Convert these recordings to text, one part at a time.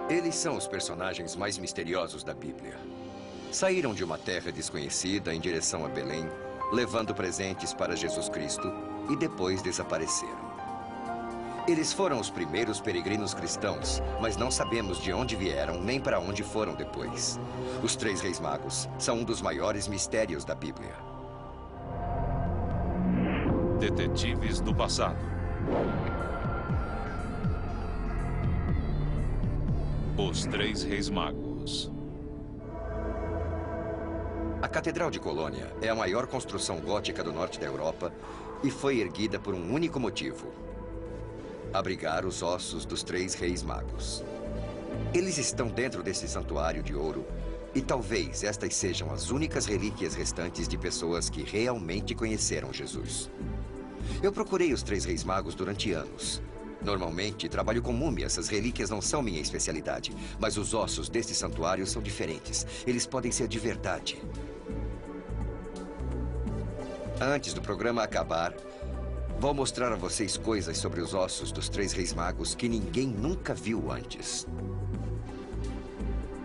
Eles são os personagens mais misteriosos da Bíblia. Saíram de uma terra desconhecida em direção a Belém, levando presentes para Jesus Cristo e depois desapareceram. Eles foram os primeiros peregrinos cristãos, mas não sabemos de onde vieram nem para onde foram depois. Os três reis magos são um dos maiores mistérios da Bíblia. Detetives do passado. Os Três Reis Magos. A Catedral de Colônia é a maior construção gótica do norte da Europa e foi erguida por um único motivo: abrigar os ossos dos três reis magos. Eles estão dentro desse santuário de ouro e talvez estas sejam as únicas relíquias restantes de pessoas que realmente conheceram Jesus. Eu procurei os três reis magos durante anos. Normalmente, trabalho com múmias, as relíquias não são minha especialidade. Mas os ossos deste santuário são diferentes. Eles podem ser de verdade. Antes do programa acabar, vou mostrar a vocês coisas sobre os ossos dos três reis magos que ninguém nunca viu antes.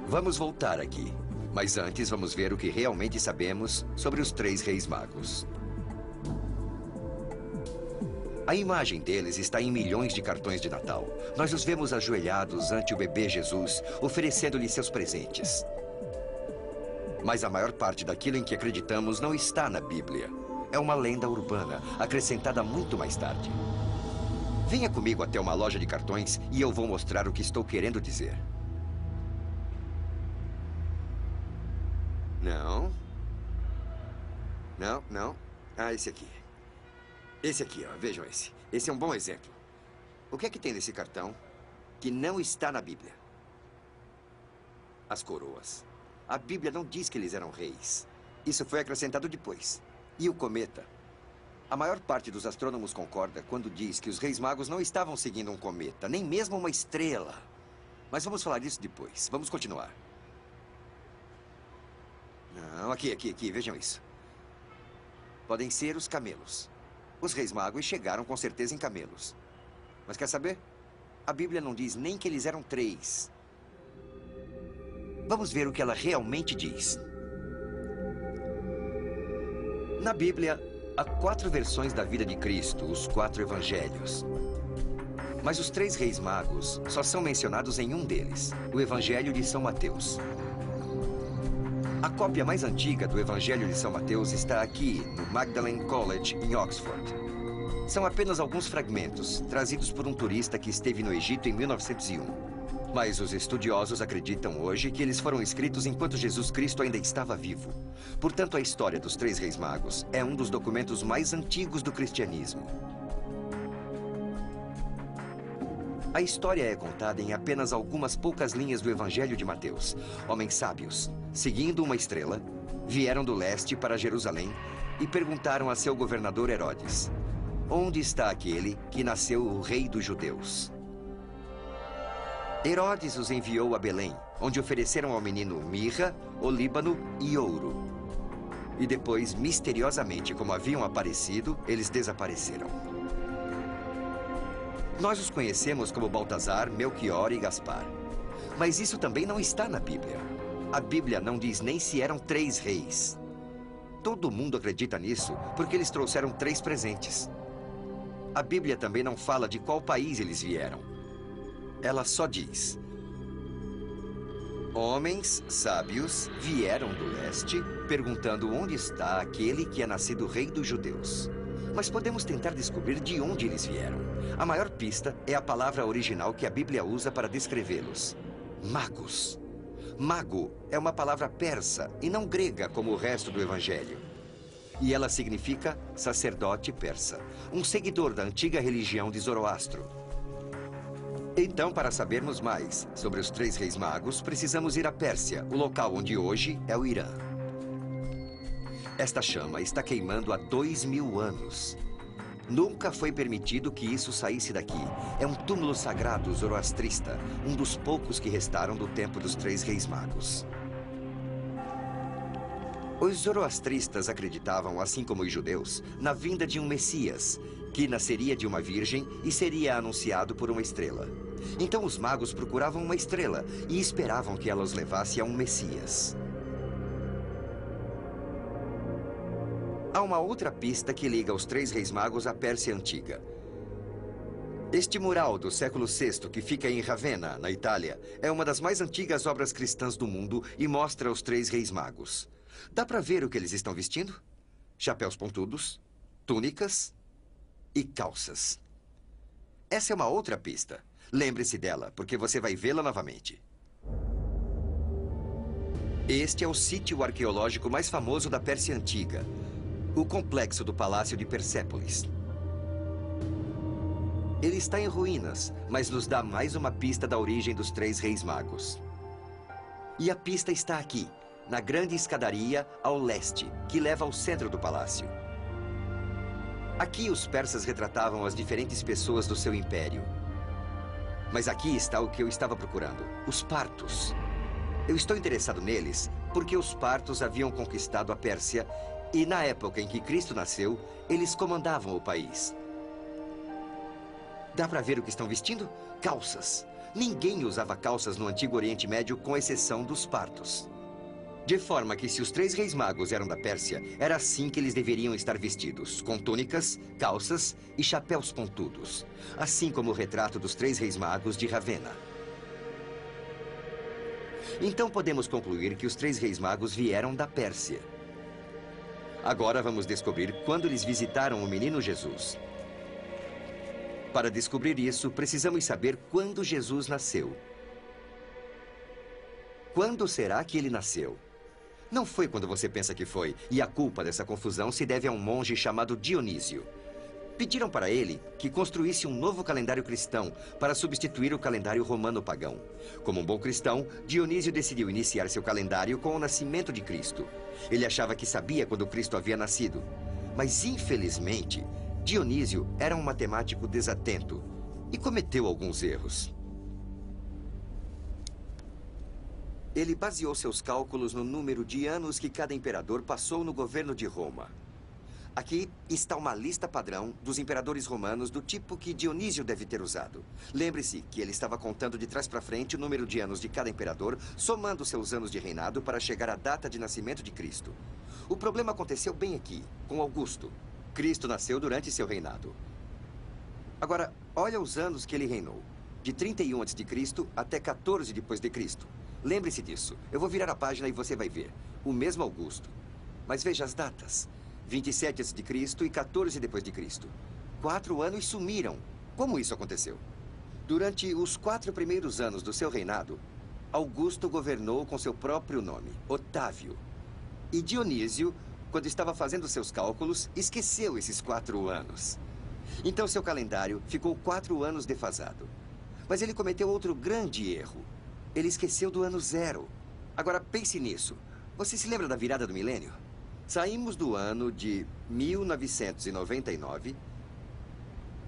Vamos voltar aqui. Mas antes, vamos ver o que realmente sabemos sobre os três reis magos. A imagem deles está em milhões de cartões de Natal. Nós os vemos ajoelhados ante o bebê Jesus, oferecendo-lhe seus presentes. Mas a maior parte daquilo em que acreditamos não está na Bíblia. É uma lenda urbana, acrescentada muito mais tarde. Venha comigo até uma loja de cartões e eu vou mostrar o que estou querendo dizer. Não. Não, não. Ah, esse aqui. Esse aqui, ó, vejam esse. Esse é um bom exemplo. O que é que tem nesse cartão que não está na Bíblia? As coroas. A Bíblia não diz que eles eram reis. Isso foi acrescentado depois. E o cometa? A maior parte dos astrônomos concorda quando diz que os reis magos não estavam seguindo um cometa, nem mesmo uma estrela. Mas vamos falar disso depois. Vamos continuar. Não, aqui, vejam isso. Podem ser os camelos. Os reis magos chegaram com certeza em camelos. Mas quer saber? A Bíblia não diz nem que eles eram três. Vamos ver o que ela realmente diz. Na Bíblia, há 4 versões da vida de Cristo, os 4 evangelhos. Mas os 3 reis magos só são mencionados em um deles, o Evangelho de São Mateus. A cópia mais antiga do Evangelho de São Mateus está aqui, no Magdalen College, em Oxford. São apenas alguns fragmentos, trazidos por um turista que esteve no Egito em 1901. Mas os estudiosos acreditam hoje que eles foram escritos enquanto Jesus Cristo ainda estava vivo. Portanto, a história dos 3 reis magos é um dos documentos mais antigos do cristianismo. A história é contada em apenas algumas poucas linhas do Evangelho de Mateus. Homens sábios, seguindo uma estrela, vieram do leste para Jerusalém e perguntaram a seu governador Herodes: onde está aquele que nasceu o rei dos judeus? Herodes os enviou a Belém, onde ofereceram ao menino mirra, olíbano e ouro. E depois, misteriosamente, como haviam aparecido, eles desapareceram. Nós os conhecemos como Baltazar, Melquior e Gaspar. Mas isso também não está na Bíblia. A Bíblia não diz nem se eram 3 reis. Todo mundo acredita nisso porque eles trouxeram 3 presentes. A Bíblia também não fala de qual país eles vieram. Ela só diz: homens sábios vieram do leste, perguntando onde está aquele que é nascido rei dos judeus. Mas podemos tentar descobrir de onde eles vieram. A maior pista é a palavra original que a Bíblia usa para descrevê-los: magos. Mago é uma palavra persa e não grega como o resto do Evangelho. E ela significa sacerdote persa, um seguidor da antiga religião de Zoroastro. Então, para sabermos mais sobre os 3 reis magos, precisamos ir à Pérsia, o local onde hoje é o Irã. Esta chama está queimando há 2000 anos. Nunca foi permitido que isso saísse daqui. É um túmulo sagrado zoroastrista, um dos poucos que restaram do tempo dos 3 reis magos. Os zoroastristas acreditavam, assim como os judeus, na vinda de um Messias, que nasceria de uma virgem e seria anunciado por uma estrela. Então os magos procuravam uma estrela e esperavam que ela os levasse a um Messias. Há uma outra pista que liga os 3 reis magos à Pérsia Antiga. Este mural do século VI, que fica em Ravenna, na Itália, é uma das mais antigas obras cristãs do mundo e mostra os 3 reis magos. Dá para ver o que eles estão vestindo? Chapéus pontudos, túnicas e calças. Essa é uma outra pista. Lembre-se dela, porque você vai vê-la novamente. Este é o sítio arqueológico mais famoso da Pérsia Antiga, o complexo do Palácio de Persépolis. Ele está em ruínas, mas nos dá mais uma pista da origem dos 3 reis magos. E a pista está aqui, na grande escadaria ao leste, que leva ao centro do palácio. Aqui os persas retratavam as diferentes pessoas do seu império. Mas aqui está o que eu estava procurando, os partos. Eu estou interessado neles porque os partos haviam conquistado a Pérsia e na época em que Cristo nasceu, eles comandavam o país. Dá para ver o que estão vestindo? Calças. Ninguém usava calças no Antigo Oriente Médio, com exceção dos partos. De forma que se os 3 reis magos eram da Pérsia, era assim que eles deveriam estar vestidos, com túnicas, calças e chapéus pontudos. Assim como o retrato dos 3 reis magos de Ravenna. Então podemos concluir que os 3 reis magos vieram da Pérsia. Agora vamos descobrir quando eles visitaram o menino Jesus. Para descobrir isso, precisamos saber quando Jesus nasceu. Quando será que ele nasceu? Não foi quando você pensa que foi, e a culpa dessa confusão se deve a um monge chamado Dionísio. Pediram para ele que construísse um novo calendário cristão para substituir o calendário romano pagão. Como um bom cristão, Dionísio decidiu iniciar seu calendário com o nascimento de Cristo. Ele achava que sabia quando Cristo havia nascido. Mas, infelizmente, Dionísio era um matemático desatento e cometeu alguns erros. Ele baseou seus cálculos no número de anos que cada imperador passou no governo de Roma. Aqui está uma lista padrão dos imperadores romanos do tipo que Dionísio deve ter usado. Lembre-se que ele estava contando de trás para frente o número de anos de cada imperador, somando seus anos de reinado para chegar à data de nascimento de Cristo. O problema aconteceu bem aqui, com Augusto. Cristo nasceu durante seu reinado. Agora, olha os anos que ele reinou. De 31 a.C. até 14 depois de Cristo. Lembre-se disso. Eu vou virar a página e você vai ver. O mesmo Augusto. Mas veja as datas. 27 a.C. e 14 depois de Cristo. 4 anos sumiram. Como isso aconteceu? Durante os 4 primeiros anos do seu reinado, Augusto governou com seu próprio nome, Otávio. E Dionísio, quando estava fazendo seus cálculos, esqueceu esses 4 anos. Então seu calendário ficou 4 anos defasado. Mas ele cometeu outro grande erro. Ele esqueceu do ano 0. Agora pense nisso. Você se lembra da virada do milênio? Saímos do ano de 1999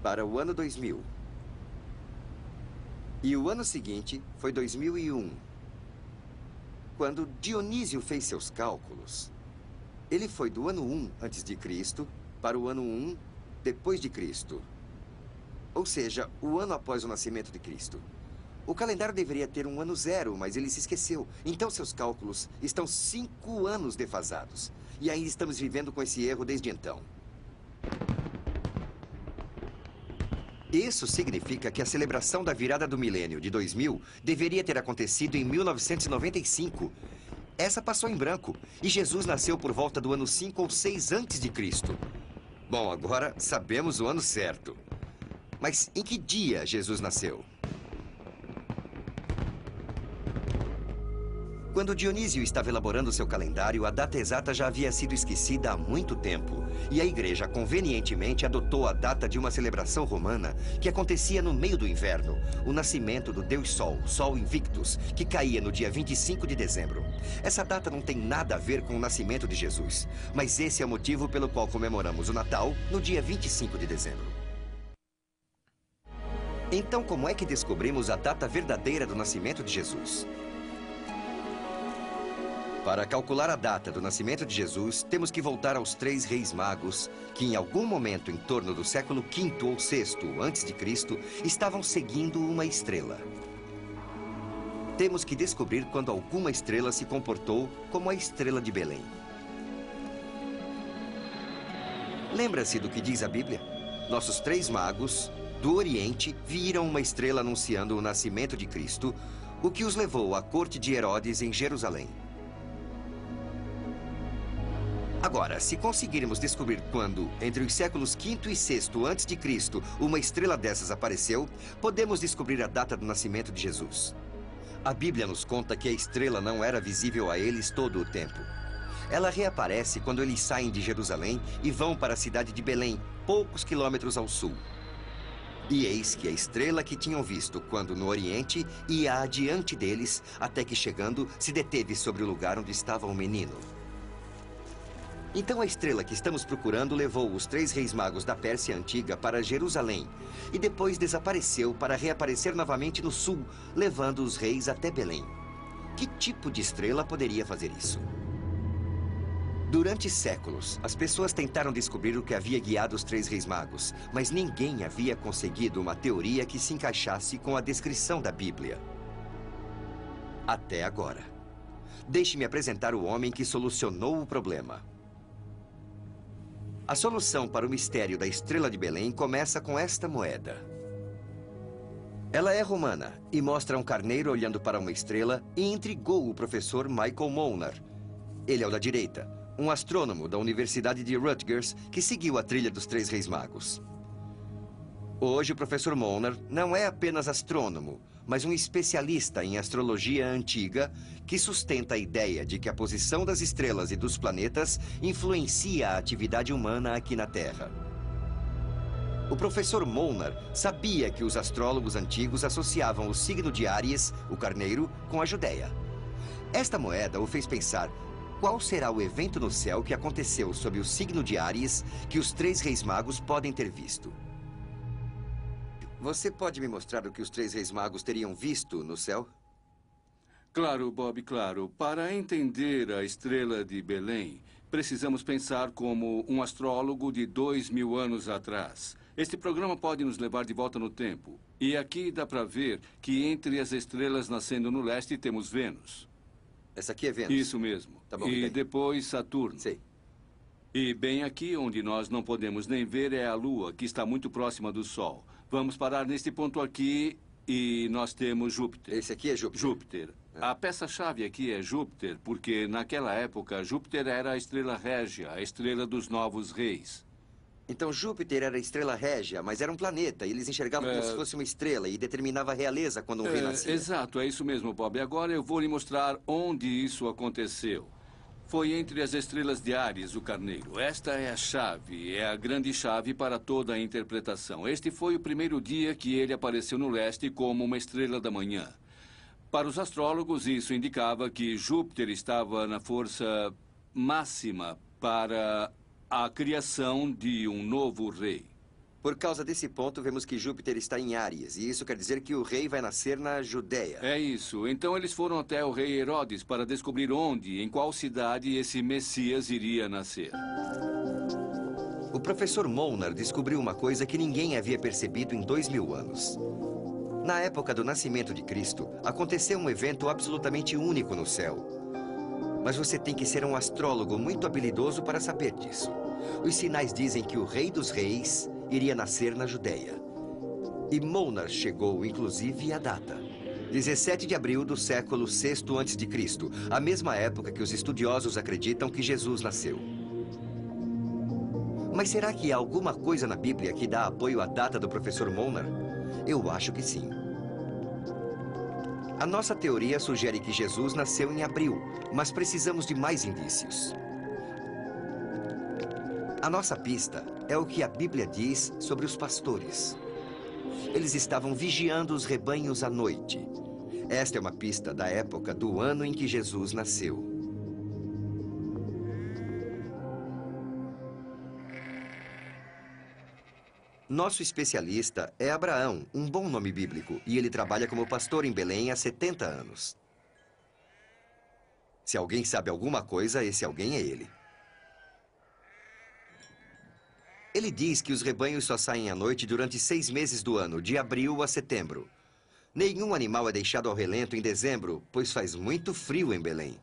para o ano 2000. E o ano seguinte foi 2001. Quando Dionísio fez seus cálculos, ele foi do ano 1 antes de Cristo para o ano 1 depois de Cristo. Ou seja, o ano após o nascimento de Cristo. O calendário deveria ter um ano 0, mas ele se esqueceu. Então seus cálculos estão 5 anos defasados. E ainda estamos vivendo com esse erro desde então. Isso significa que a celebração da virada do milênio de 2000 deveria ter acontecido em 1995. Essa passou em branco. E Jesus nasceu por volta do ano 5 ou 6 antes de Cristo. Bom, agora sabemos o ano certo. Mas em que dia Jesus nasceu? Quando Dionísio estava elaborando seu calendário, a data exata já havia sido esquecida há muito tempo. E a igreja convenientemente adotou a data de uma celebração romana que acontecia no meio do inverno, o nascimento do Deus Sol, Sol Invictus, que caía no dia 25 de dezembro. Essa data não tem nada a ver com o nascimento de Jesus, mas esse é o motivo pelo qual comemoramos o Natal no dia 25 de dezembro. Então, como é que descobrimos a data verdadeira do nascimento de Jesus? Para calcular a data do nascimento de Jesus, temos que voltar aos 3 reis magos, que em algum momento em torno do século V ou VI a.C., estavam seguindo uma estrela. Temos que descobrir quando alguma estrela se comportou como a estrela de Belém. Lembra-se do que diz a Bíblia? Nossos 3 magos do Oriente viram uma estrela anunciando o nascimento de Cristo, o que os levou à corte de Herodes em Jerusalém. Agora, se conseguirmos descobrir quando, entre os séculos V e VI a.C., uma estrela dessas apareceu, podemos descobrir a data do nascimento de Jesus. A Bíblia nos conta que a estrela não era visível a eles todo o tempo. Ela reaparece quando eles saem de Jerusalém e vão para a cidade de Belém, poucos quilômetros ao sul. E eis que a estrela que tinham visto quando no Oriente ia adiante deles, até que chegando, se deteve sobre o lugar onde estava o menino. Então a estrela que estamos procurando levou os 3 reis magos da Pérsia Antiga para Jerusalém e depois desapareceu para reaparecer novamente no sul, levando os reis até Belém. Que tipo de estrela poderia fazer isso? Durante séculos, as pessoas tentaram descobrir o que havia guiado os 3 reis magos, mas ninguém havia conseguido uma teoria que se encaixasse com a descrição da Bíblia. Até agora. Deixe-me apresentar o homem que solucionou o problema. A solução para o mistério da estrela de Belém começa com esta moeda. Ela é romana e mostra um carneiro olhando para uma estrela e intrigou o professor Michael Molnar. Ele é o da direita, um astrônomo da Universidade de Rutgers que seguiu a trilha dos 3 reis magos. Hoje o professor Molnar não é apenas astrônomo, mas um especialista em astrologia antiga que sustenta a ideia de que a posição das estrelas e dos planetas influencia a atividade humana aqui na Terra. O professor Molnar sabia que os astrólogos antigos associavam o signo de Áries, o carneiro, com a Judéia. Esta moeda o fez pensar qual será o evento no céu que aconteceu sob o signo de Áries que os 3 reis magos podem ter visto. Você pode me mostrar o que os 3 reis magos teriam visto no céu? Claro, Bob, claro. Para entender a estrela de Belém, precisamos pensar como um astrólogo de 2000 anos atrás. Este programa pode nos levar de volta no tempo. E aqui dá para ver que entre as estrelas nascendo no leste temos Vênus. Essa aqui é Vênus? Isso mesmo. Tá bom, e depois Saturno. Sei. E bem aqui, onde nós não podemos nem ver, é a Lua, que está muito próxima do Sol. Vamos parar neste ponto aqui e nós temos Júpiter. Esse aqui é Júpiter? Júpiter. A peça-chave aqui é Júpiter, porque naquela época Júpiter era a estrela régia, a estrela dos novos reis. Então Júpiter era a estrela régia, mas era um planeta, e eles enxergavam como se fosse uma estrela e determinava a realeza quando um rei nascia. Exato, é isso mesmo, Bob. Agora eu vou lhe mostrar onde isso aconteceu. Foi entre as estrelas de Áries, o carneiro. Esta é a chave, é a grande chave para toda a interpretação. Este foi o primeiro dia que ele apareceu no leste como uma estrela da manhã. Para os astrólogos, isso indicava que Júpiter estava na força máxima para a criação de um novo rei. Por causa desse ponto, vemos que Júpiter está em Áries, e isso quer dizer que o rei vai nascer na Judéia. É isso. Então eles foram até o rei Herodes para descobrir onde, em qual cidade esse Messias iria nascer. O professor Molnar descobriu uma coisa que ninguém havia percebido em 2000 anos. Na época do nascimento de Cristo, aconteceu um evento absolutamente único no céu. Mas você tem que ser um astrólogo muito habilidoso para saber disso. Os sinais dizem que o Rei dos Reis iria nascer na Judéia. E Molnar chegou, inclusive, à data. 17 de abril do século VI a.C., a mesma época que os estudiosos acreditam que Jesus nasceu. Mas será que há alguma coisa na Bíblia que dá apoio à data do professor Molnar? Eu acho que sim. A nossa teoria sugere que Jesus nasceu em abril, mas precisamos de mais indícios. A nossa pista é o que a Bíblia diz sobre os pastores. Eles estavam vigiando os rebanhos à noite. Esta é uma pista da época do ano em que Jesus nasceu. Nosso especialista é Abraão, um bom nome bíblico, e ele trabalha como pastor em Belém há 70 anos. Se alguém sabe alguma coisa, esse alguém é ele. Ele diz que os rebanhos só saem à noite durante 6 meses do ano, de abril a setembro. Nenhum animal é deixado ao relento em dezembro, pois faz muito frio em Belém.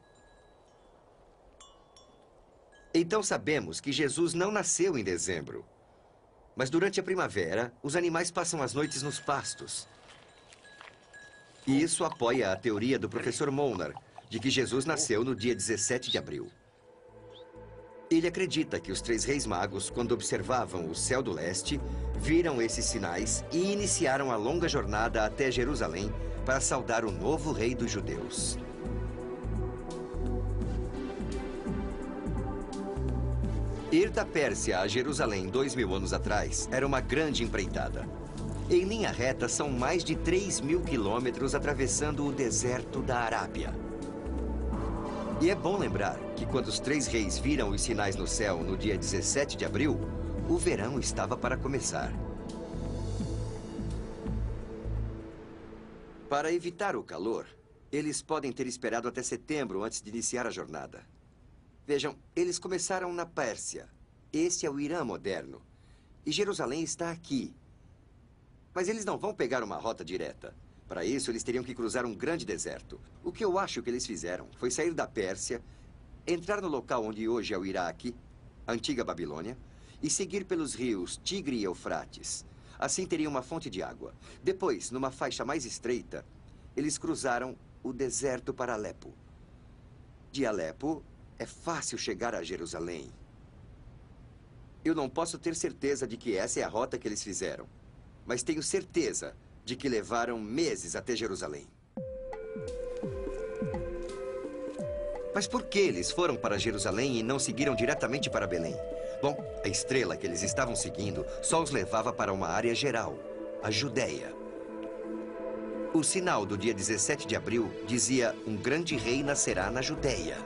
Então sabemos que Jesus não nasceu em dezembro. Mas durante a primavera, os animais passam as noites nos pastos. E isso apoia a teoria do professor Molnar, de que Jesus nasceu no dia 17 de abril. Ele acredita que os 3 reis magos, quando observavam o céu do leste, viram esses sinais e iniciaram a longa jornada até Jerusalém para saudar o novo rei dos judeus. Ir da Pérsia a Jerusalém 2000 anos atrás era uma grande empreitada. Em linha reta, são mais de 3.000 quilômetros atravessando o deserto da Arábia. E é bom lembrar que quando os 3 reis viram os sinais no céu no dia 17 de abril, o verão estava para começar. Para evitar o calor, eles podem ter esperado até setembro antes de iniciar a jornada. Vejam, eles começaram na Pérsia. Esse é o Irã moderno. E Jerusalém está aqui. Mas eles não vão pegar uma rota direta. Para isso, eles teriam que cruzar um grande deserto. O que eu acho que eles fizeram foi sair da Pérsia, entrar no local onde hoje é o Iraque, a antiga Babilônia, e seguir pelos rios Tigre e Eufrates. Assim teriam uma fonte de água. Depois, numa faixa mais estreita, eles cruzaram o deserto para Alepo. De Alepo, é fácil chegar a Jerusalém. Eu não posso ter certeza de que essa é a rota que eles fizeram, mas tenho certeza de que levaram meses até Jerusalém. Mas por que eles foram para Jerusalém e não seguiram diretamente para Belém? Bom, a estrela que eles estavam seguindo só os levava para uma área geral, a Judéia. O sinal do dia 17 de abril dizia: um grande rei nascerá na Judéia.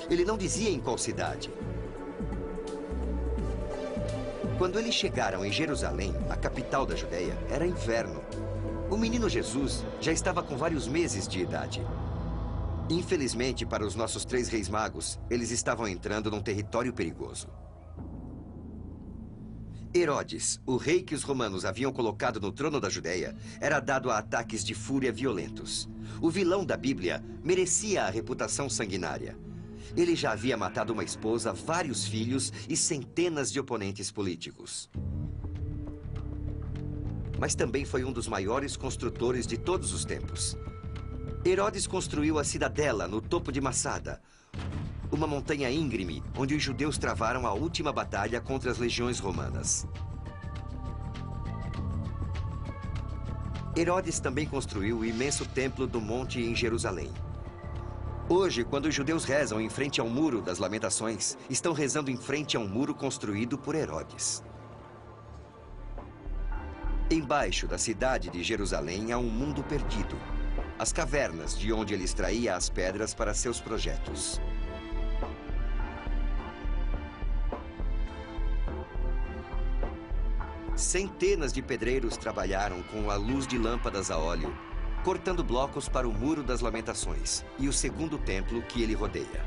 Ele não dizia em qual cidade. Quando eles chegaram em Jerusalém, a capital da Judéia, era inverno. O menino Jesus já estava com vários meses de idade. Infelizmente, para os nossos 3 reis magos, eles estavam entrando num território perigoso. Herodes, o rei que os romanos haviam colocado no trono da Judéia, era dado a ataques de fúria violentos. O vilão da Bíblia merecia a reputação sanguinária. Ele já havia matado uma esposa, vários filhos e centenas de oponentes políticos. Mas também foi um dos maiores construtores de todos os tempos. Herodes construiu a cidadela no topo de Massada, uma montanha íngreme onde os judeus travaram a última batalha contra as legiões romanas. Herodes também construiu o imenso templo do monte em Jerusalém. Hoje, quando os judeus rezam em frente ao Muro das Lamentações, estão rezando em frente a um muro construído por Herodes. Embaixo da cidade de Jerusalém há um mundo perdido. As cavernas de onde ele extraía as pedras para seus projetos. Centenas de pedreiros trabalharam com a luz de lâmpadas a óleo, cortando blocos para o Muro das Lamentações e o segundo templo que ele rodeia.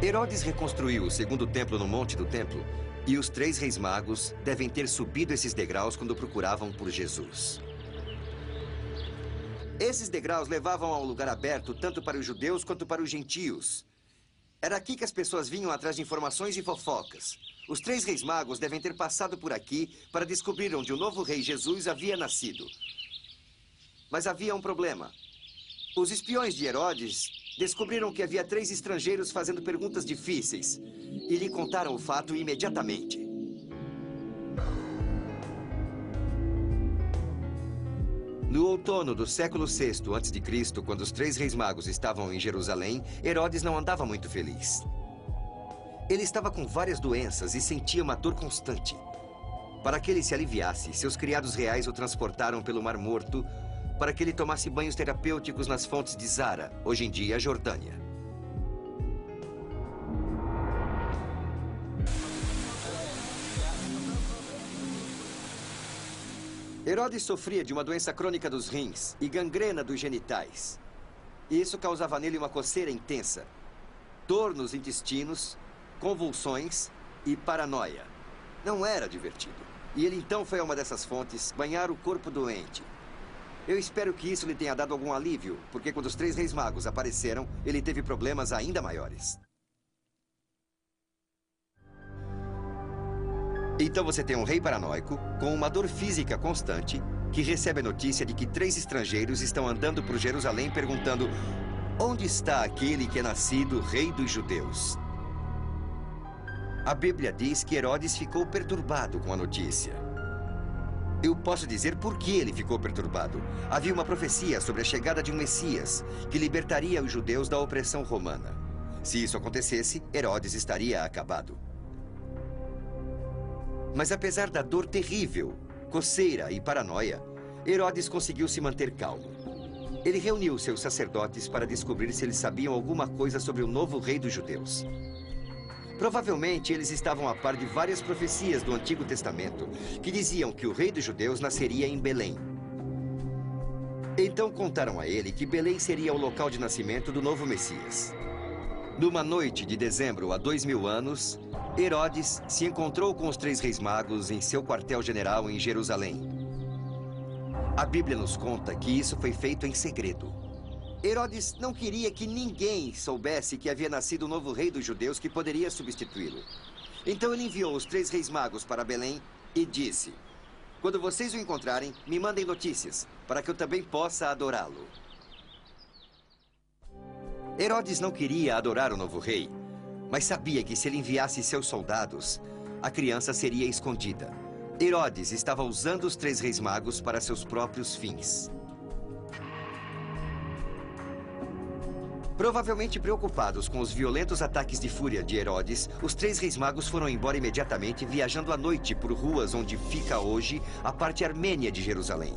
Herodes reconstruiu o segundo templo no Monte do Templo e os 3 reis magos devem ter subido esses degraus quando procuravam por Jesus. Esses degraus levavam a um lugar aberto tanto para os judeus quanto para os gentios. Era aqui que as pessoas vinham atrás de informações e fofocas. Os 3 reis magos devem ter passado por aqui para descobrir onde o novo rei Jesus havia nascido. Mas havia um problema. Os espiões de Herodes descobriram que havia 3 estrangeiros fazendo perguntas difíceis e lhe contaram o fato imediatamente. No outono do século VI a.C., quando os 3 reis magos estavam em Jerusalém, Herodes não andava muito feliz. Ele estava com várias doenças e sentia uma dor constante. Para que ele se aliviasse, seus criados reais o transportaram pelo Mar Morto para que ele tomasse banhos terapêuticos nas fontes de Zara, hoje em dia a Jordânia. Herodes sofria de uma doença crônica dos rins e gangrena dos genitais. E isso causava nele uma coceira intensa, dor nos intestinos, convulsões e paranoia. Não era divertido. E ele então foi a uma dessas fontes banhar o corpo doente. Eu espero que isso lhe tenha dado algum alívio, porque quando os 3 reis magos apareceram, ele teve problemas ainda maiores. Então você tem um rei paranoico, com uma dor física constante, que recebe a notícia de que 3 estrangeiros estão andando por Jerusalém perguntando: onde está aquele que é nascido rei dos judeus? A Bíblia diz que Herodes ficou perturbado com a notícia. Eu posso dizer por que ele ficou perturbado. Havia uma profecia sobre a chegada de um Messias, que libertaria os judeus da opressão romana. Se isso acontecesse, Herodes estaria acabado. Mas apesar da dor terrível, coceira e paranoia, Herodes conseguiu se manter calmo. Ele reuniu seus sacerdotes para descobrir se eles sabiam alguma coisa sobre o novo rei dos judeus. Provavelmente eles estavam a par de várias profecias do Antigo Testamento que diziam que o rei dos judeus nasceria em Belém. Então contaram a ele que Belém seria o local de nascimento do novo Messias. Numa noite de dezembro há 2000 anos, Herodes se encontrou com os 3 reis magos em seu quartel-general em Jerusalém. A Bíblia nos conta que isso foi feito em segredo. Herodes não queria que ninguém soubesse que havia nascido o novo rei dos judeus que poderia substituí-lo. Então ele enviou os 3 reis magos para Belém e disse: quando vocês o encontrarem, me mandem notícias, para que eu também possa adorá-lo. Herodes não queria adorar o novo rei, mas sabia que se ele enviasse seus soldados, a criança seria escondida. Herodes estava usando os 3 reis magos para seus próprios fins. Provavelmente preocupados com os violentos ataques de fúria de Herodes, os 3 reis magos foram embora imediatamente, viajando à noite por ruas onde fica hoje a parte armênia de Jerusalém.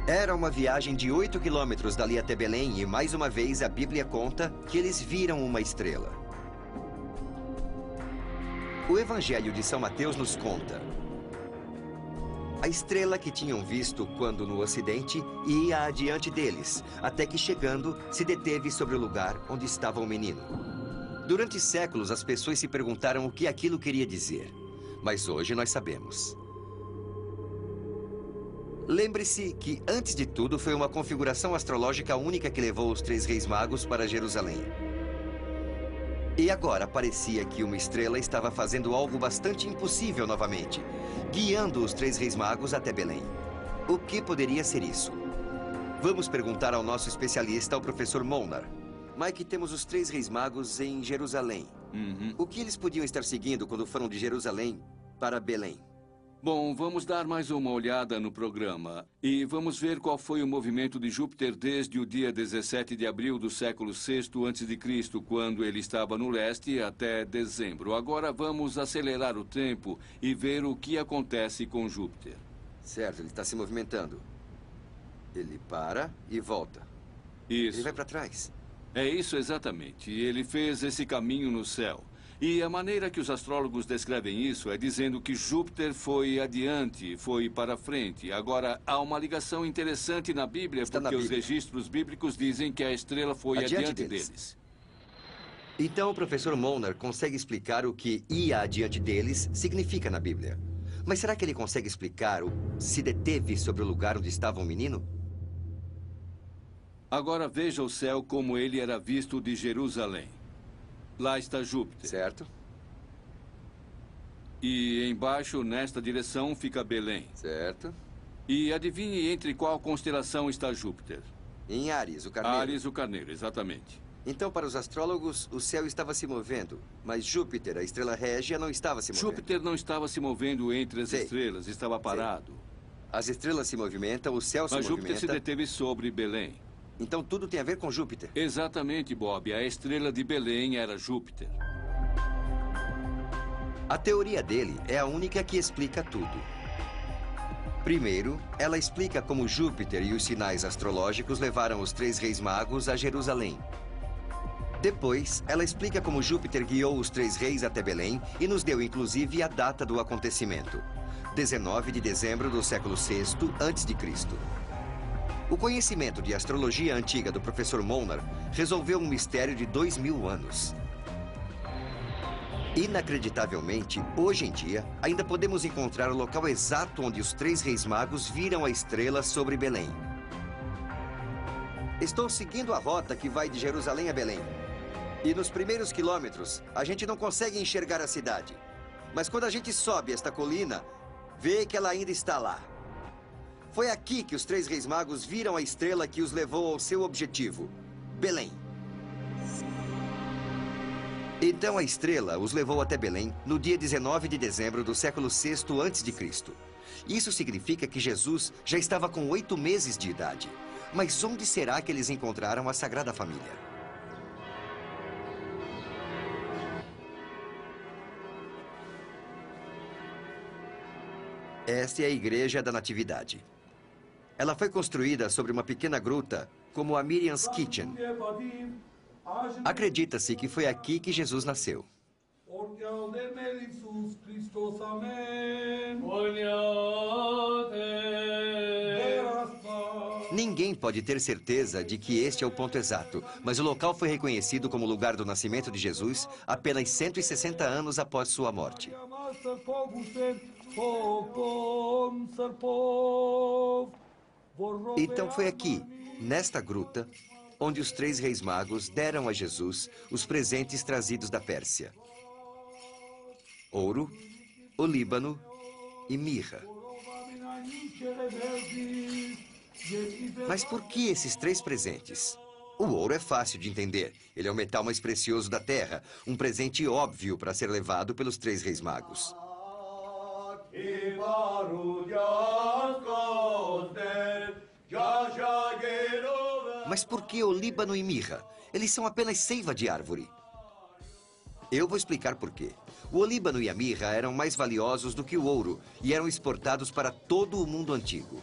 Era uma viagem de 8 quilômetros dali até Belém e, mais uma vez, a Bíblia conta que eles viram uma estrela. O Evangelho de São Mateus nos conta: a estrela que tinham visto quando no ocidente ia adiante deles, até que chegando, se deteve sobre o lugar onde estava o menino. Durante séculos, as pessoas se perguntaram o que aquilo queria dizer. Mas hoje nós sabemos. Lembre-se que, antes de tudo, foi uma configuração astrológica única que levou os 3 reis magos para Jerusalém. E agora parecia que uma estrela estava fazendo algo bastante impossível novamente, guiando os 3 reis magos até Belém. O que poderia ser isso? Vamos perguntar ao nosso especialista, o professor Molnar. Mike, temos os 3 reis magos em Jerusalém. O que eles podiam estar seguindo quando foram de Jerusalém para Belém? Bom, vamos dar mais uma olhada no programa e vamos ver qual foi o movimento de Júpiter desde o dia 17 de abril do século VI a.C., quando ele estava no leste, até dezembro. Agora vamos acelerar o tempo e ver o que acontece com Júpiter. Certo, ele está se movimentando. Ele para e volta. Isso. Ele vai para trás. É isso exatamente. Ele fez esse caminho no céu. E a maneira que os astrólogos descrevem isso é dizendo que Júpiter foi adiante, foi para frente. Agora, há uma ligação interessante na Bíblia, porque os registros bíblicos dizem que a estrela foi adiante deles. Então o professor Molnar consegue explicar o que ia adiante deles significa na Bíblia. Mas será que ele consegue explicar o se deteve sobre o lugar onde estava o menino? Agora veja o céu como ele era visto de Jerusalém. Lá está Júpiter. Certo. E embaixo, nesta direção, fica Belém. Certo. E adivinhe entre qual constelação está Júpiter? Em Áries, o Carneiro. Áries, o Carneiro, exatamente. Então, para os astrólogos, o céu estava se movendo, mas Júpiter, a estrela régia, não estava se movendo. Júpiter não estava se movendo entre as estrelas, estava parado. As estrelas se movimentam, o céu se movimenta. Mas Júpiter se deteve sobre Belém. Então tudo tem a ver com Júpiter. Exatamente, Bob. A estrela de Belém era Júpiter. A teoria dele é a única que explica tudo. Primeiro, ela explica como Júpiter e os sinais astrológicos levaram os 3 reis magos a Jerusalém. Depois, ela explica como Júpiter guiou os 3 reis até Belém e nos deu, inclusive, a data do acontecimento. 19 de dezembro do século VI a.C. O conhecimento de astrologia antiga do professor Molnar resolveu um mistério de 2000 anos. Inacreditavelmente, hoje em dia, ainda podemos encontrar o local exato onde os 3 reis magos viram a estrela sobre Belém. Estou seguindo a rota que vai de Jerusalém a Belém. E nos primeiros quilômetros, a gente não consegue enxergar a cidade. Mas quando a gente sobe esta colina, vê que ela ainda está lá. Foi aqui que os 3 reis magos viram a estrela que os levou ao seu objetivo, Belém. Então a estrela os levou até Belém no dia 19 de dezembro do século VI a.C. Isso significa que Jesus já estava com 8 meses de idade. Mas onde será que eles encontraram a Sagrada Família? Esta é a Igreja da Natividade. Ela foi construída sobre uma pequena gruta, como a Miriam's Kitchen. Acredita-se que foi aqui que Jesus nasceu. Ninguém pode ter certeza de que este é o ponto exato, mas o local foi reconhecido como lugar do nascimento de Jesus apenas 160 anos após sua morte. Então foi aqui, nesta gruta, onde os 3 reis magos deram a Jesus os presentes trazidos da Pérsia: ouro, olíbano e mirra. Mas por que esses 3 presentes? O ouro é fácil de entender. Ele é o metal mais precioso da Terra, um presente óbvio para ser levado pelos 3 reis magos. Mas por que olíbano e mirra? Eles são apenas seiva de árvore. Eu vou explicar por quê. O olíbano e a mirra eram mais valiosos do que o ouro e eram exportados para todo o mundo antigo.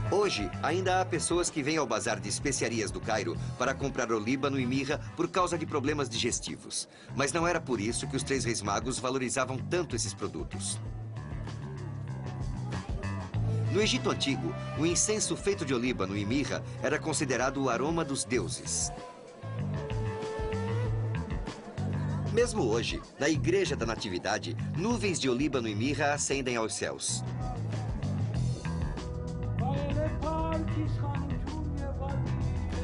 Hoje, ainda há pessoas que vêm ao bazar de especiarias do Cairo para comprar olíbano e mirra por causa de problemas digestivos. Mas não era por isso que os 3 reis magos valorizavam tanto esses produtos. No Egito Antigo, o incenso feito de olíbano e mirra era considerado o aroma dos deuses. Mesmo hoje, na Igreja da Natividade, nuvens de olíbano e mirra ascendem aos céus.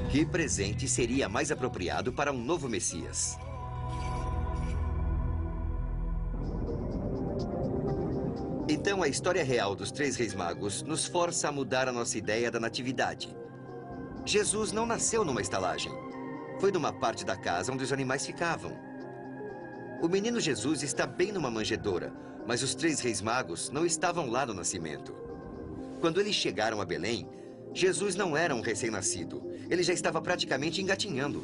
Que presente seria mais apropriado para um novo Messias? Então, a história real dos 3 reis magos nos força a mudar a nossa ideia da natividade. Jesus não nasceu numa estalagem. Foi numa parte da casa onde os animais ficavam. O menino Jesus está bem numa manjedoura, mas os 3 reis magos não estavam lá no nascimento. Quando eles chegaram a Belém, Jesus não era um recém-nascido. Ele já estava praticamente engatinhando.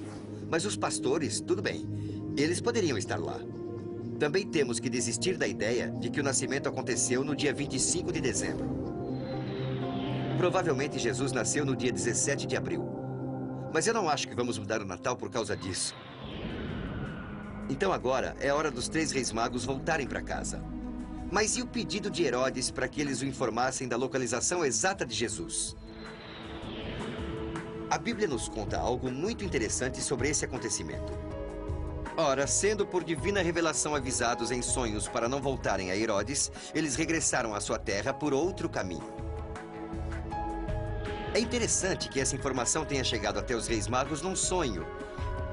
Mas os pastores, tudo bem, eles poderiam estar lá. Também temos que desistir da ideia de que o nascimento aconteceu no dia 25 de dezembro. Provavelmente Jesus nasceu no dia 17 de abril. Mas eu não acho que vamos mudar o Natal por causa disso. Então agora é hora dos 3 reis magos voltarem para casa. Mas e o pedido de Herodes para que eles o informassem da localização exata de Jesus? A Bíblia nos conta algo muito interessante sobre esse acontecimento. Ora, sendo por divina revelação avisados em sonhos para não voltarem a Herodes, eles regressaram à sua terra por outro caminho. É interessante que essa informação tenha chegado até os reis magos num sonho,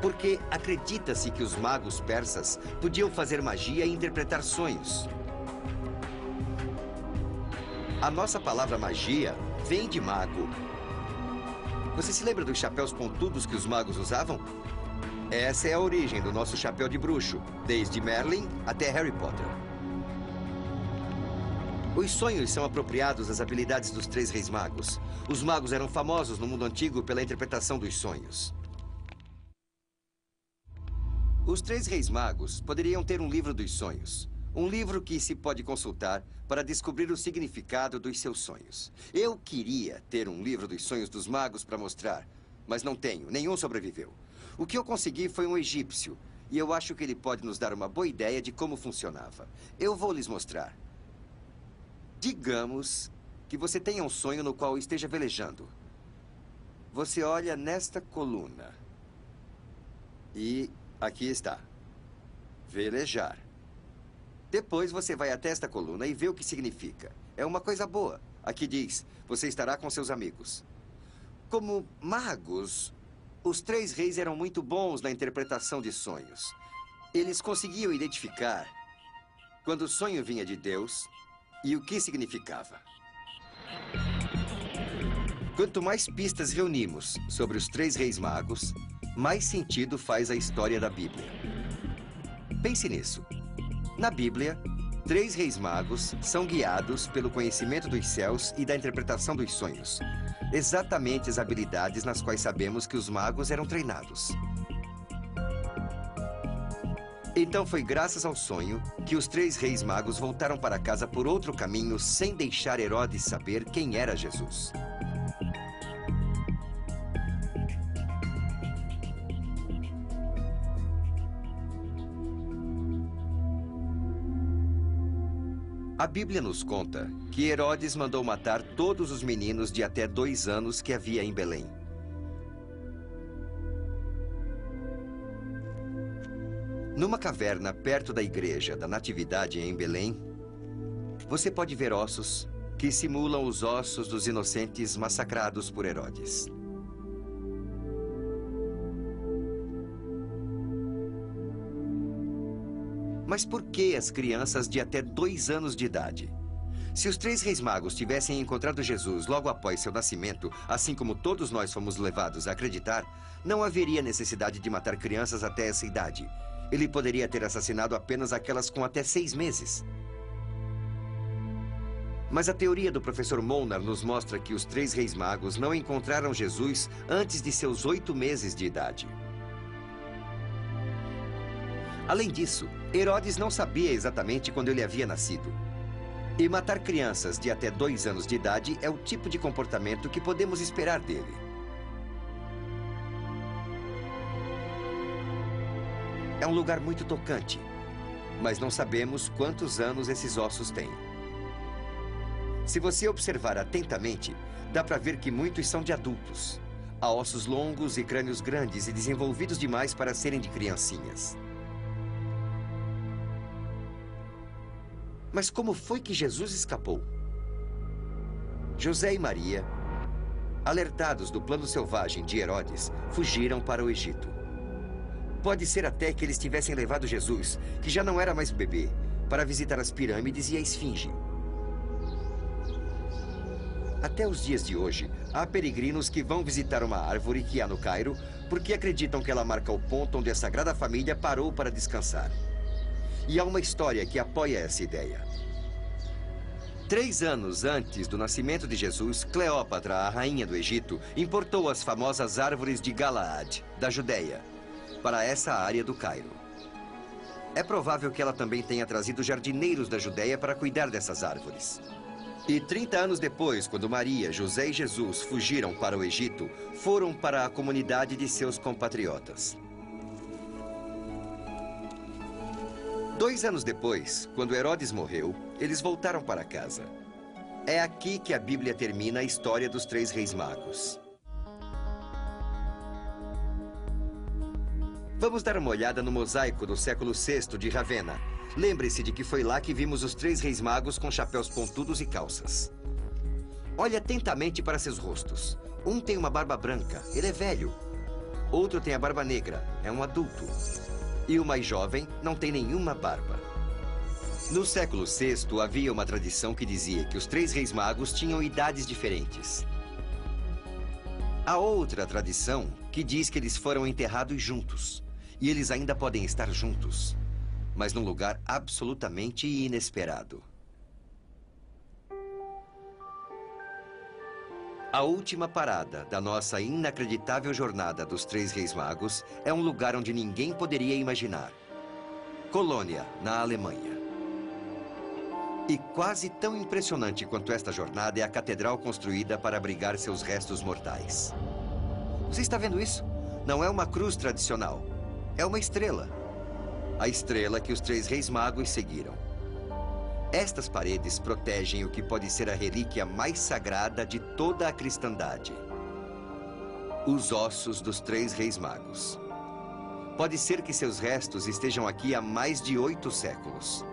porque acredita-se que os magos persas podiam fazer magia e interpretar sonhos. A nossa palavra magia vem de mago. Você se lembra dos chapéus pontudos que os magos usavam? Essa é a origem do nosso chapéu de bruxo, desde Merlin até Harry Potter. Os sonhos são apropriados às habilidades dos 3 reis magos. Os magos eram famosos no mundo antigo pela interpretação dos sonhos. Os 3 reis magos poderiam ter um livro dos sonhos. Um livro que se pode consultar para descobrir o significado dos seus sonhos. Eu queria ter um livro dos sonhos dos magos para mostrar, mas não tenho. Nenhum sobreviveu. O que eu consegui foi um egípcio, e eu acho que ele pode nos dar uma boa ideia de como funcionava. Eu vou lhes mostrar. Digamos que você tenha um sonho no qual esteja velejando. Você olha nesta coluna. E aqui está. Velejar. Depois você vai até esta coluna e vê o que significa. É uma coisa boa. Aqui diz, você estará com seus amigos. Como magos, os 3 reis eram muito bons na interpretação de sonhos. Eles conseguiam identificar quando o sonho vinha de Deus e o que significava. Quanto mais pistas reunimos sobre os 3 reis magos, mais sentido faz a história da Bíblia. Pense nisso. Na Bíblia, 3 reis magos são guiados pelo conhecimento dos céus e da interpretação dos sonhos. Exatamente as habilidades nas quais sabemos que os magos eram treinados. Então foi graças ao sonho que os 3 reis magos voltaram para casa por outro caminho sem deixar Herodes saber quem era Jesus. A Bíblia nos conta que Herodes mandou matar todos os meninos de até 2 anos que havia em Belém. Numa caverna perto da igreja da Natividade em Belém, você pode ver ossos que simulam os ossos dos inocentes massacrados por Herodes. Mas por que as crianças de até 2 anos de idade? Se os 3 reis magos tivessem encontrado Jesus logo após seu nascimento, assim como todos nós fomos levados a acreditar, não haveria necessidade de matar crianças até essa idade. Ele poderia ter assassinado apenas aquelas com até 6 meses. Mas a teoria do professor Molnar nos mostra que os 3 reis magos não encontraram Jesus antes de seus 8 meses de idade. Além disso, Herodes não sabia exatamente quando ele havia nascido. E matar crianças de até 2 anos de idade é o tipo de comportamento que podemos esperar dele. É um lugar muito tocante, mas não sabemos quantos anos esses ossos têm. Se você observar atentamente, dá para ver que muitos são de adultos. Há ossos longos e crânios grandes e desenvolvidos demais para serem de criancinhas. Mas como foi que Jesus escapou? José e Maria, alertados do plano selvagem de Herodes, fugiram para o Egito. Pode ser até que eles tivessem levado Jesus, que já não era mais bebê, para visitar as pirâmides e a esfinge. Até os dias de hoje, há peregrinos que vão visitar uma árvore que há no Cairo porque acreditam que ela marca o ponto onde a Sagrada Família parou para descansar. E há uma história que apoia essa ideia. 3 anos antes do nascimento de Jesus, Cleópatra, a rainha do Egito, importou as famosas árvores de Galaad, da Judéia, para essa área do Cairo. É provável que ela também tenha trazido jardineiros da Judéia para cuidar dessas árvores. E 30 anos depois, quando Maria, José e Jesus fugiram para o Egito, foram para a comunidade de seus compatriotas. 2 anos depois, quando Herodes morreu, eles voltaram para casa. É aqui que a Bíblia termina a história dos 3 reis magos. Vamos dar uma olhada no mosaico do século VI de Ravenna. Lembre-se de que foi lá que vimos os 3 reis magos com chapéus pontudos e calças. Olhe atentamente para seus rostos. Um tem uma barba branca, ele é velho. Outro tem a barba negra, é um adulto. E o mais jovem não tem nenhuma barba. No século VI, havia uma tradição que dizia que os 3 reis magos tinham idades diferentes. Há outra tradição que diz que eles foram enterrados juntos. E eles ainda podem estar juntos, mas num lugar absolutamente inesperado. A última parada da nossa inacreditável jornada dos 3 reis magos é um lugar onde ninguém poderia imaginar. Colônia, na Alemanha. E quase tão impressionante quanto esta jornada é a catedral construída para abrigar seus restos mortais. Você está vendo isso? Não é uma cruz tradicional. É uma estrela. A estrela que os 3 reis magos seguiram. Estas paredes protegem o que pode ser a relíquia mais sagrada de toda a cristandade. Os ossos dos 3 reis magos. Pode ser que seus restos estejam aqui há mais de 8 séculos.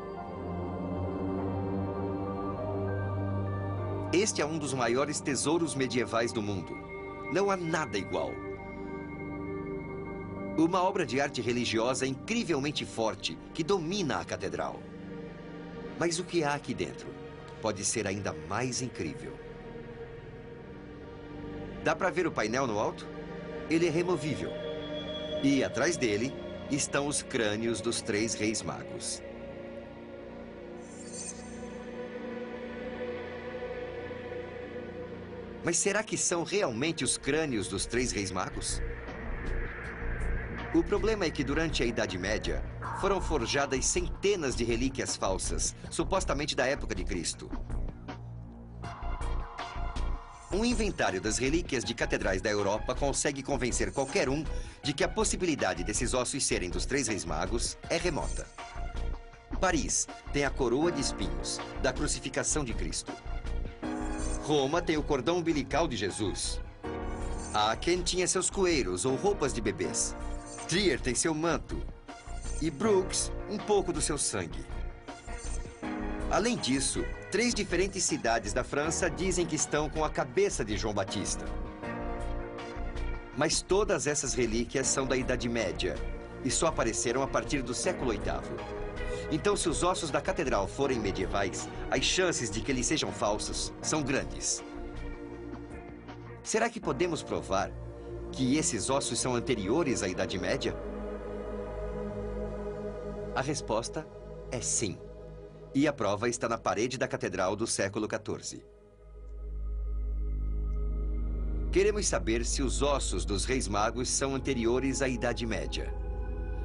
Este é um dos maiores tesouros medievais do mundo. Não há nada igual. Uma obra de arte religiosa incrivelmente forte que domina a catedral. Mas o que há aqui dentro pode ser ainda mais incrível. Dá para ver o painel no alto? Ele é removível. E atrás dele estão os crânios dos 3 reis magos. Mas será que são realmente os crânios dos 3 reis magos? O problema é que durante a Idade Média foram forjadas centenas de relíquias falsas, supostamente da época de Cristo. Um inventário das relíquias de catedrais da Europa consegue convencer qualquer um de que a possibilidade desses ossos serem dos 3 reis magos é remota. Paris tem a coroa de espinhos da crucificação de Cristo. Roma tem o cordão umbilical de Jesus. Aachen tinha seus coeiros ou roupas de bebês. Trier tem seu manto. E Bruges, um pouco do seu sangue. Além disso, 3 diferentes cidades da França dizem que estão com a cabeça de João Batista. Mas todas essas relíquias são da Idade Média e só apareceram a partir do século VIII. Então, se os ossos da catedral forem medievais, as chances de que eles sejam falsos são grandes. Será que podemos provar que esses ossos são anteriores à Idade Média? A resposta é sim. E a prova está na parede da catedral do século XIV. Queremos saber se os ossos dos reis magos são anteriores à Idade Média.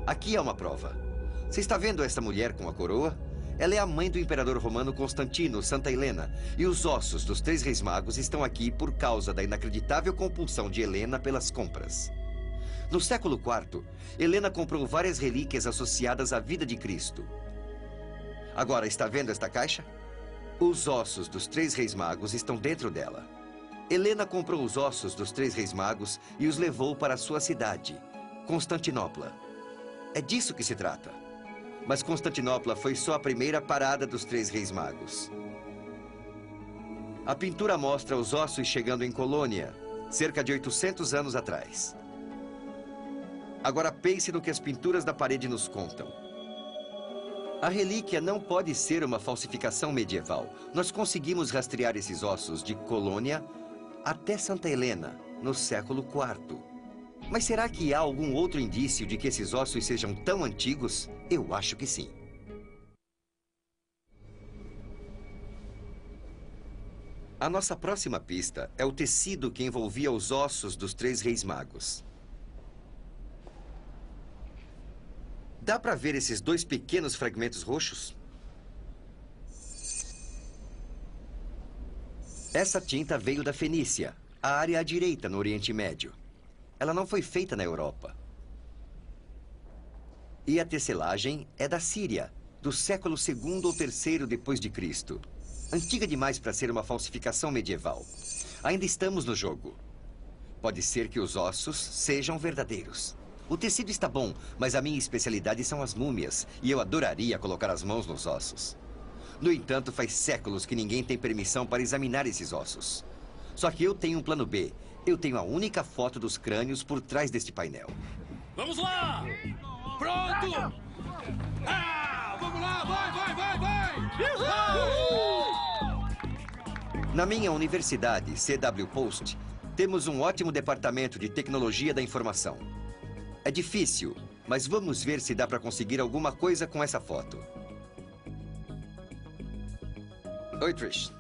Aqui há uma prova. Você está vendo esta mulher com a coroa? Ela é a mãe do imperador romano Constantino, Santa Helena. E os ossos dos 3 reis magos estão aqui por causa da inacreditável compulsão de Helena pelas compras. No século IV, Helena comprou várias relíquias associadas à vida de Cristo. Agora, está vendo esta caixa? Os ossos dos 3 reis magos estão dentro dela. Helena comprou os ossos dos 3 reis magos e os levou para a sua cidade, Constantinopla. É disso que se trata. Mas Constantinopla foi só a primeira parada dos 3 reis magos. A pintura mostra os ossos chegando em Colônia, cerca de 800 anos atrás. Agora pense no que as pinturas da parede nos contam. A relíquia não pode ser uma falsificação medieval. Nós conseguimos rastrear esses ossos de Colônia até Santa Helena, no século IV. Mas será que há algum outro indício de que esses ossos sejam tão antigos? Eu acho que sim. A nossa próxima pista é o tecido que envolvia os ossos dos 3 reis magos. Dá para ver esses 2 pequenos fragmentos roxos? Essa tinta veio da Fenícia, a área à direita no Oriente Médio. Ela não foi feita na Europa. E a tecelagem é da Síria, do século II ou III depois de Cristo. Antiga demais para ser uma falsificação medieval. Ainda estamos no jogo. Pode ser que os ossos sejam verdadeiros. O tecido está bom, mas a minha especialidade são as múmias, e eu adoraria colocar as mãos nos ossos. No entanto, faz séculos que ninguém tem permissão para examinar esses ossos. Só que eu tenho um plano B. Eu tenho a única foto dos crânios por trás deste painel. Vamos lá! Pronto! Ah, vamos lá! Vai! Na minha universidade, CW Post, temos um ótimo departamento de tecnologia da informação. É difícil, mas vamos ver se dá para conseguir alguma coisa com essa foto. Oi, Trish.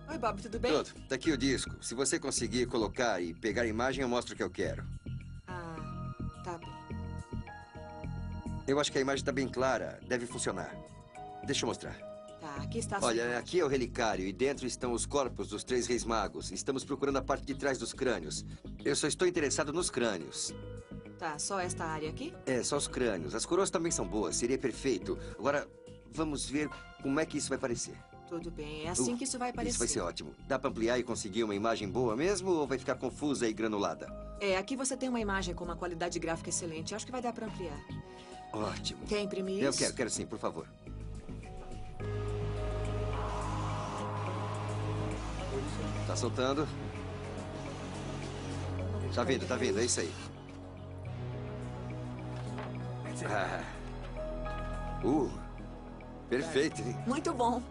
Oi, Bob, tudo bem? Tudo. Tá aqui o disco. Se você conseguir colocar e pegar a imagem, eu mostro o que eu quero. Ah, tá bem. Eu acho que a imagem está bem clara. Deve funcionar. Deixa eu mostrar. Tá, aqui está a Olha, sua aqui é o relicário e dentro estão os corpos dos 3 reis magos. Estamos procurando a parte de trás dos crânios. Eu só estou interessado nos crânios. Tá, só esta área aqui? É, só os crânios. As coroas também são boas, seria perfeito. Agora, vamos ver como é que isso vai parecer. Tudo bem, é assim que isso vai aparecer. Isso vai ser ótimo. Dá pra ampliar e conseguir uma imagem boa mesmo ou vai ficar confusa e granulada? É, aqui você tem uma imagem com uma qualidade gráfica excelente. Acho que vai dar pra ampliar. Ótimo. Quer imprimir Eu isso? quero sim, por favor. Tá soltando. Tá vindo, é isso aí. Perfeito, hein? Muito bom.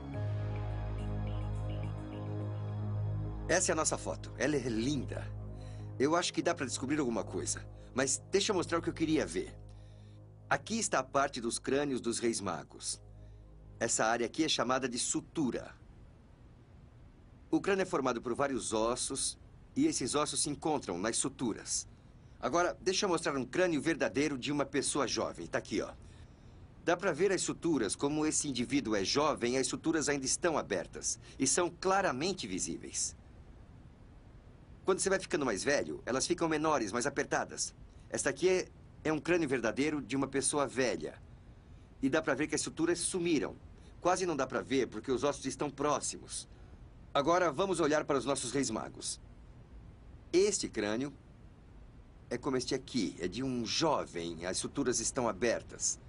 Essa é a nossa foto. Ela é linda. Eu acho que dá pra descobrir alguma coisa. Mas deixa eu mostrar o que eu queria ver. Aqui está a parte dos crânios dos reis magos. Essa área aqui é chamada de sutura. O crânio é formado por vários ossos e esses ossos se encontram nas suturas. Agora, deixa eu mostrar um crânio verdadeiro de uma pessoa jovem. Tá aqui, ó. Dá pra ver as suturas. Como esse indivíduo é jovem, as suturas ainda estão abertas e são claramente visíveis. Quando você vai ficando mais velho, elas ficam menores, mais apertadas. Esta aqui é um crânio verdadeiro de uma pessoa velha. E dá pra ver que as suturas sumiram. Quase não dá pra ver porque os ossos estão próximos. Agora, vamos olhar para os nossos reis magos. Este crânio é como este aqui. É de um jovem. As suturas estão abertas.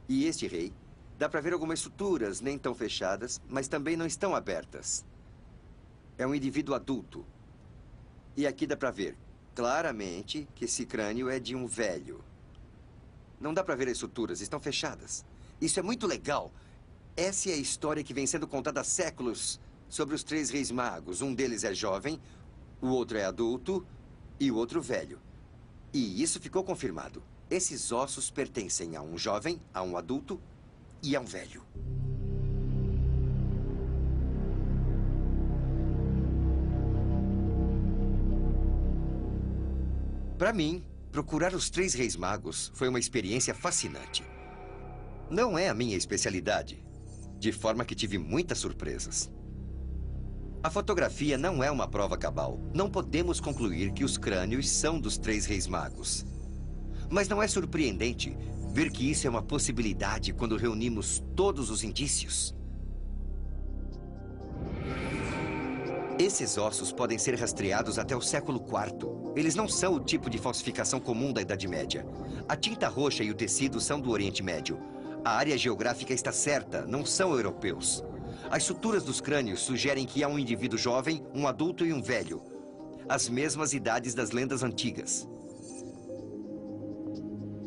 E este rei, dá pra ver algumas suturas nem tão fechadas, mas também não estão abertas. É um indivíduo adulto. E aqui dá pra ver claramente que esse crânio é de um velho. Não dá pra ver as suturas, estão fechadas. Isso é muito legal. Essa é a história que vem sendo contada há séculos sobre os 3 reis magos. Um deles é jovem, o outro é adulto e o outro velho. E isso ficou confirmado. Esses ossos pertencem a um jovem, a um adulto e a um velho. Para mim, procurar os 3 reis magos foi uma experiência fascinante. Não é a minha especialidade, de forma que tive muitas surpresas. A fotografia não é uma prova cabal. Não podemos concluir que os crânios são dos 3 reis magos. Mas não é surpreendente ver que isso é uma possibilidade quando reunimos todos os indícios. Esses ossos podem ser rastreados até o século IV. Eles não são o tipo de falsificação comum da Idade Média. A tinta roxa e o tecido são do Oriente Médio. A área geográfica está certa, não são europeus. As suturas dos crânios sugerem que há um indivíduo jovem, um adulto e um velho. As mesmas idades das lendas antigas.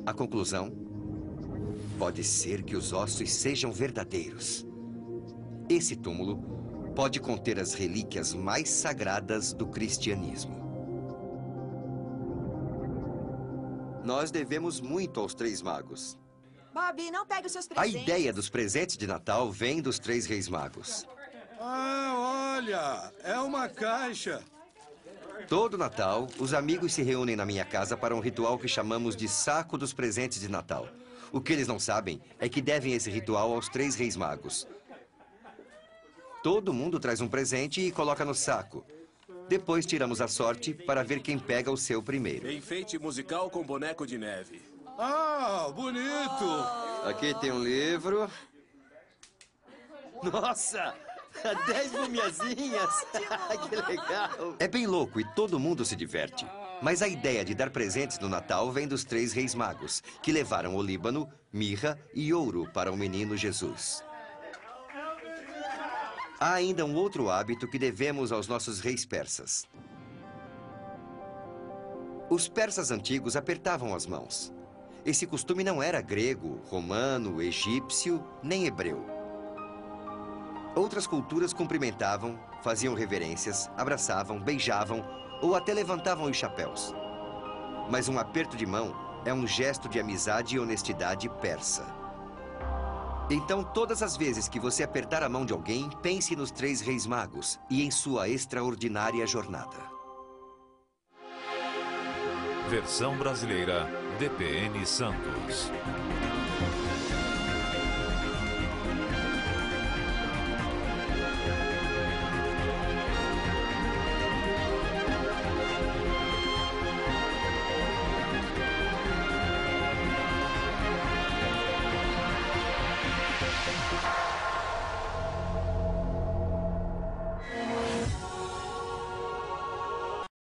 A conclusão? Pode ser que os ossos sejam verdadeiros. Esse túmulo pode conter as relíquias mais sagradas do cristianismo. Nós devemos muito aos 3 magos. Bob, não pegue os seus A presentes. ideia dos presentes de Natal vem dos 3 reis magos. Ah, olha, é uma caixa. Todo Natal, os amigos se reúnem na minha casa para um ritual que chamamos de Saco dos Presentes de Natal. O que eles não sabem é que devem esse ritual aos 3 reis magos. Todo mundo traz um presente e coloca no saco. Depois tiramos a sorte para ver quem pega o seu primeiro. Enfeite musical com boneco de neve. Ah, bonito. Aqui tem um livro. Nossa! 10 mumiazinhas! Que legal! É bem louco e todo mundo se diverte. Mas a ideia de dar presentes no Natal vem dos 3 reis magos, que levaram olíbano, mirra e ouro para o menino Jesus. Há ainda um outro hábito que devemos aos nossos reis persas. Os persas antigos apertavam as mãos. Esse costume não era grego, romano, egípcio, nem hebreu. Outras culturas cumprimentavam, faziam reverências, abraçavam, beijavam ou até levantavam os chapéus. Mas um aperto de mão é um gesto de amizade e honestidade persa. Então, todas as vezes que você apertar a mão de alguém, pense nos 3 reis magos e em sua extraordinária jornada. Versão brasileira, DPN Santos.